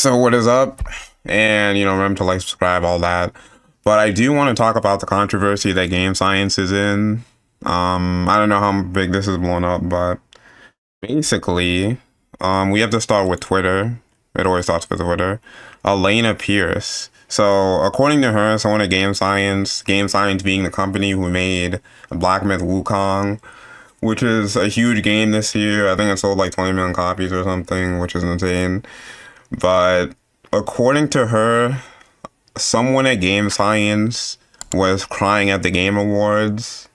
So what is up? And remember to like, subscribe, all that. But I do want to talk about the controversy that game science is in. I don't know how big this is blown up, but basically, we have to start with Twitter. It always starts with Twitter. Elena Pierce. So according to her, someone at Game Science being the company who made Black Myth Wukong, which is a huge game this year. I think it sold like 20 million copies or something, which is insane. But according to her, someone at Game Science was crying at the Game Awards.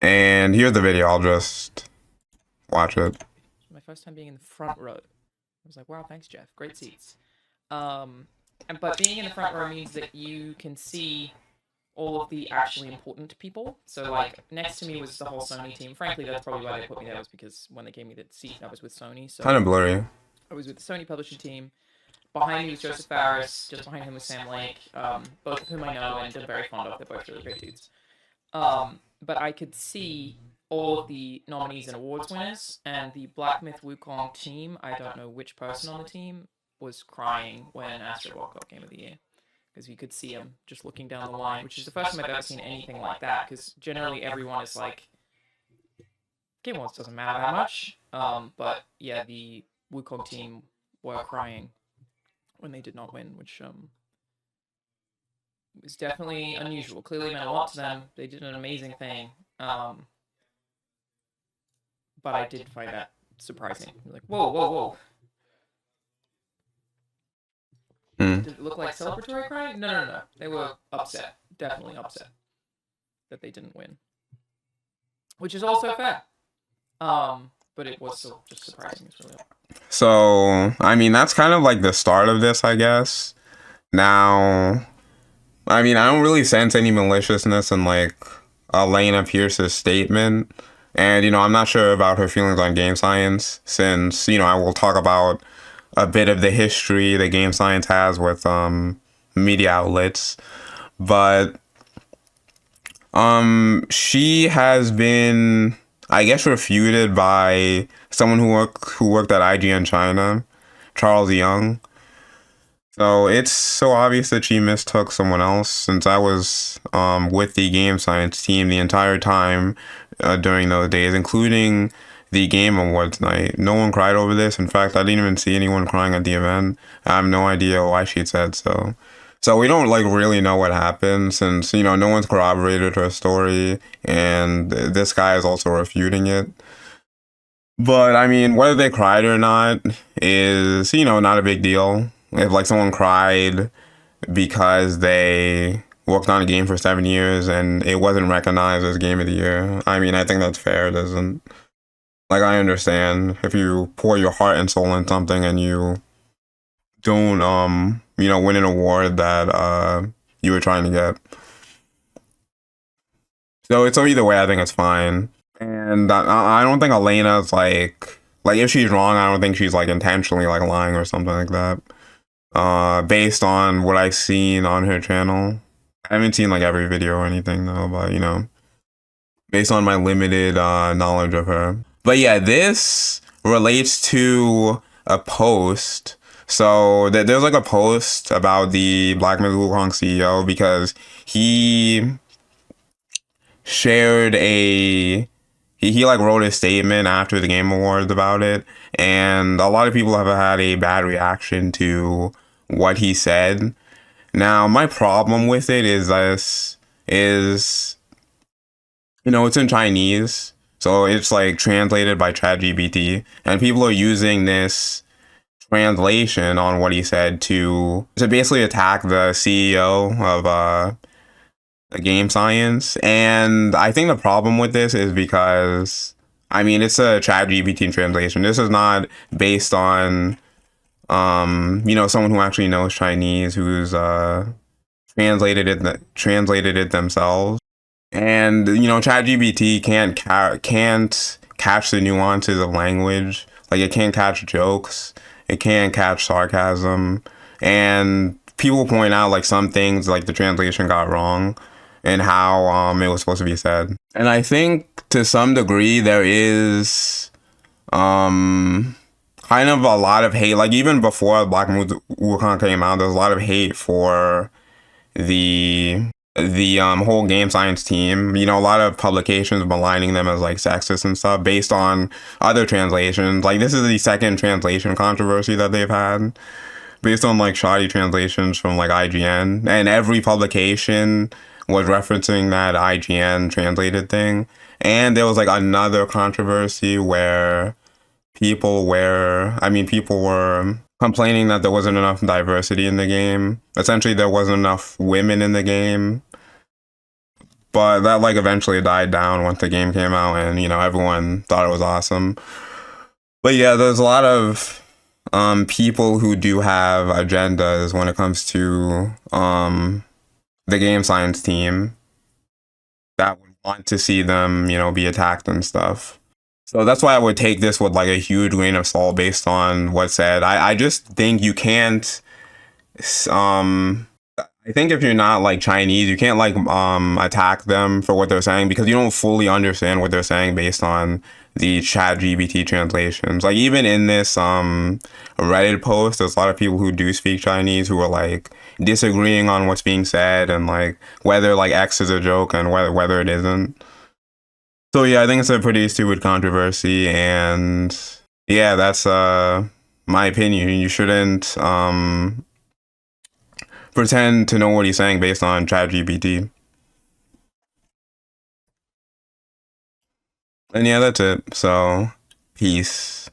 And here's the video. I'll just watch it. My first time being in the front row. I was like, wow, thanks, Jeff. Great seats. But being in the front row means that you can see all of the actually important people. So, like, next to me was the whole Sony team. Frankly, that's probably why they put me there, was because when they gave me the seat, I was with Sony. So Kind of blurry. I was with the Sony publishing team. Behind me was Joseph Faris. Just behind him was Sam Lake, both of whom I know and am very fond of. They're both really great dudes. But I could see all of the nominees and awards winners, and the Black Myth Wukong team, I don't know which person on the team, was crying when Astro Ball got Game of the Year. Because you could see him just looking down the line, which is the first time I've ever seen anything like that, because generally everyone is like, Game Awards doesn't matter that much, but yeah, the Wukong team were crying when they did not win, which was definitely unusual. Clearly meant a lot to them. They did an amazing thing. But I did find that surprising. Like, whoa, whoa, whoa. Did it look like celebratory crying? No. They were upset. Definitely upset that they didn't win. Which is also fair. But it was still just surprising. It's really So, I mean, that's kind of like the start of this, I guess. Now, I mean, I don't really sense any maliciousness in like Elena Pierce's statement. And, I'm not sure about her feelings on game science, since, I will talk about a bit of the history that game science has with media outlets. But she has been, I guess, refuted by someone who worked at IGN China, Charles Young. So it's so obvious that she mistook someone else, since I was with the game science team the entire time during those days, including the Game Awards night. No one cried over this. In fact, I didn't even see anyone crying at the event. I have no idea why she said so. So we don't like really know what happened, since no one's corroborated her story, and this guy is also refuting it. But I mean, whether they cried or not is not a big deal. If like someone cried because they worked on a game for 7 years and it wasn't recognized as Game of the Year, I mean, I think that's fair. It doesn't, like, I understand if you pour your heart and soul in something and you don't win an award that you were trying to get. So either way, I think it's fine. And I don't think Elena's like if she's wrong, I don't think she's like intentionally like lying or something like that. Based on what I've seen on her channel. I haven't seen like every video or anything though, but based on my limited knowledge of her. But yeah, this relates to a post. So there's like a post about the Black Myth Wukong CEO, because he shared he like wrote a statement after the Game Awards about it, and a lot of people have had a bad reaction to what he said. Now, my problem with it is it's in Chinese, so it's like translated by ChatGPT, and people are using this translation on what he said to basically attack the CEO of game science. And I think the problem with this is because, I mean, it's a ChatGPT translation. This is not based on someone who actually knows Chinese, who's translated it themselves. And ChatGPT can't catch the nuances of language. Like, it can't catch jokes, it can't catch sarcasm, and people point out like some things like the translation got wrong and how it was supposed to be said. And I think to some degree there is kind kind of a lot of hate. Like even before Black Wukong came out, there was a lot of hate for the whole game science team. You know, a lot of publications maligning them as like sexist and stuff based on other translations. Like this is the second translation controversy that they've had based on like shoddy translations from like IGN, and every publication was referencing that IGN translated thing. And there was like another controversy where people were complaining that there wasn't enough diversity in the game. Essentially, there wasn't enough women in the game. But that like eventually died down once the game came out, and you know everyone thought it was awesome. But yeah, there's a lot of people who do have agendas when it comes to the game science team that would want to see them, you know, be attacked and stuff. So that's why I would take this with like a huge grain of salt based on what's said. I just think you can't um I think if you're not like Chinese, you can't like attack them for what they're saying because you don't fully understand what they're saying based on the chat GBT translations. Like even in this Reddit post, there's a lot of people who do speak Chinese who are like disagreeing on what's being said and like whether like X is a joke and whether it isn't. So yeah, I think it's a pretty stupid controversy, and yeah, that's my opinion. You shouldn't pretend to know what he's saying based on ChatGPT. And yeah, that's it. So, peace.